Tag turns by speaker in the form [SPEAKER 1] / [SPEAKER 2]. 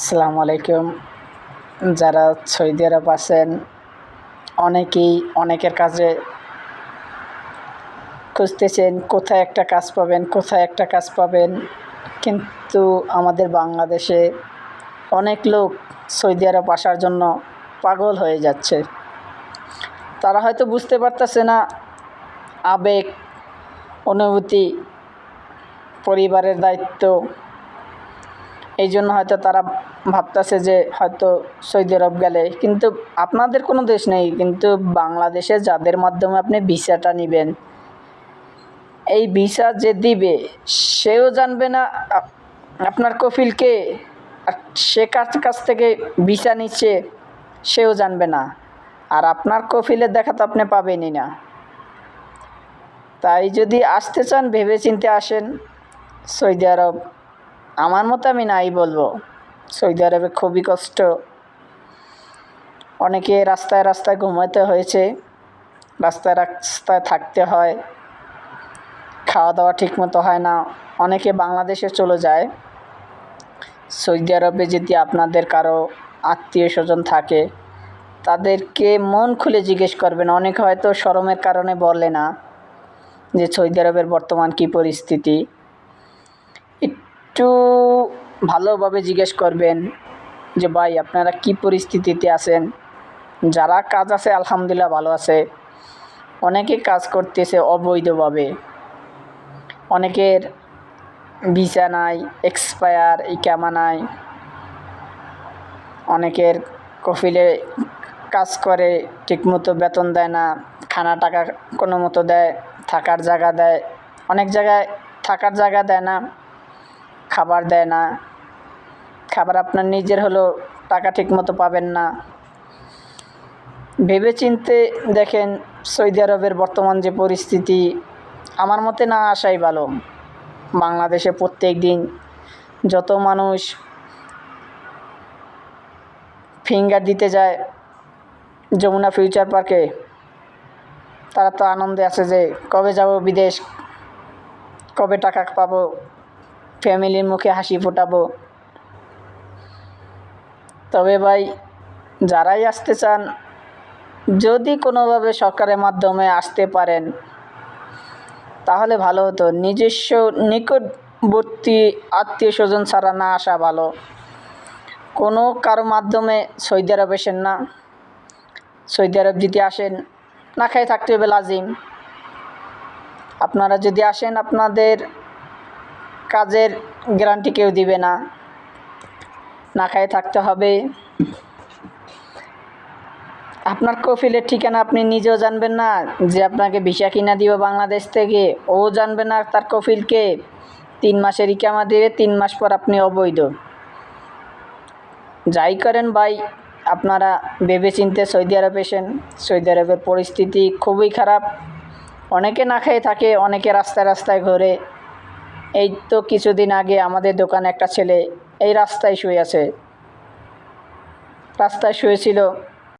[SPEAKER 1] আসসালামু আলাইকুম। যারা সৌদি আরব আছেন অনেকেই অনেকের কাজে খুঁজতেছেন কোথায় একটা কাজ পাবেন, কোথায় একটা কাজ পাবেন। কিন্তু আমাদের বাংলাদেশে অনেক লোক সৌদি আরব আসার জন্য পাগল হয়ে যাচ্ছে। তারা হয়তো বুঝতে পারতেছে না আবেগ, অনুভূতি, পরিবারের দায়িত্ব। এই জন্য হয়তো তারা ভাবতেছে যে হয়তো সৌদি আরব গেলে, কিন্তু আপনাদের কোনো দেশ নেই, কিন্তু বাংলাদেশে যাদের মাধ্যমে আপনি ভিসাটা নেবেন, এই ভিসা যে দিবে সেও জানবে না আপনার কফিলকে, আর সে কাছ থেকে ভিসা নিচ্ছে সেও জানবে না, আর আপনার কফিলের দেখা তো আপনি পাবেনই না। তাই যদি আসতে চান ভেবে চিন্তে আসেন সৌদি আরব। আমার মতো আমি নাই বলবো, সৌদি আরবে খুবই কষ্ট। অনেকে রাস্তায় রাস্তায় ঘুমাতে হয়েছে, রাস্তায় রাস্তায় থাকতে হয়, খাওয়া দাওয়া ঠিকমতো হয় না। অনেকে বাংলাদেশে চলে যায়। সৌদি আরবে যদি আপনাদের কারো আত্মীয় স্বজন থাকে তাদেরকে মন খুলে জিজ্ঞেস করবেন। অনেকে হয়তো শরমের কারণে বলে না যে সৌদি আরবের বর্তমান কী পরিস্থিতি। একটু ভালোভাবে জিজ্ঞেস করবেন যে ভাই আপনারা কী পরিস্থিতিতে আছেন। যারা কাজ আছে আলহামদুলিল্লাহ ভালো আছে, অনেকে কাজ করতেছে অবৈধভাবে, অনেকের ভিসা নাই, এক্সপায়ার ইকামা নাই, অনেকের কফিলে কাজ করে ঠিকমতো বেতন দেয় না, খানা টাকা কোনো মতো দেয়, থাকার জায়গা দেয়, অনেক জায়গায় থাকার জায়গা দেয় না, খাবার দেয় না, খাবার আপনার নিজের হলেও টাকা ঠিকমতো পাবেন না। ভেবে চিনতে দেখেন সৌদি আরবের বর্তমান যে পরিস্থিতি, আমার মতে না আসাই ভালো। বাংলাদেশে প্রত্যেক দিন যত মানুষ ফিঙ্গার দিতে যায় যমুনা ফিউচার পার্কে, তারা তো আনন্দে আছে যে কবে যাব বিদেশ, কবে টাকা পাবো, ফ্যামিলির মুখে হাসি ফোটাবো। তবে ভাই যারাই আসতে চান, যদি কোনোভাবে সরকারের মাধ্যমে আসতে পারেন তাহলে ভালো হতো। নিজস্ব নিকটবর্তী আত্মীয় স্বজন ছাড়া না আসা ভালো। কোনো কারো মাধ্যমে সৌদি আরব আসেন না। সৌদি আরব যদি আসেন না খেয়ে থাকতে হবে লাজিম। আপনারা যদি আসেন আপনাদের কাজের গ্যারান্টি কেউ দিবে না, না খেয়ে থাকতে হবে। আপনার কফিলের ঠিকানা আপনি নিজেও জানবেন না, যে আপনাকে ভিসা কিনা দিব বাংলাদেশ থেকে ও জানবে না তার কফিলকে। 3 মাসের ইকামা দেবে, 3 মাস পর আপনি অবৈধ। যাই করেন ভাই আপনারা ভেবে চিনতে সৌদি আরব এসেন। সৌদি আরবের পরিস্থিতি খুবই খারাপ। অনেকে না খেয়ে থাকে, অনেকে রাস্তায় রাস্তায় ঘোরে। এই তো কিছুদিন আগে আমাদের দোকানে একটা ছেলে এই রাস্তায় শুয়ে আছে, রাস্তায় শুয়েছিল।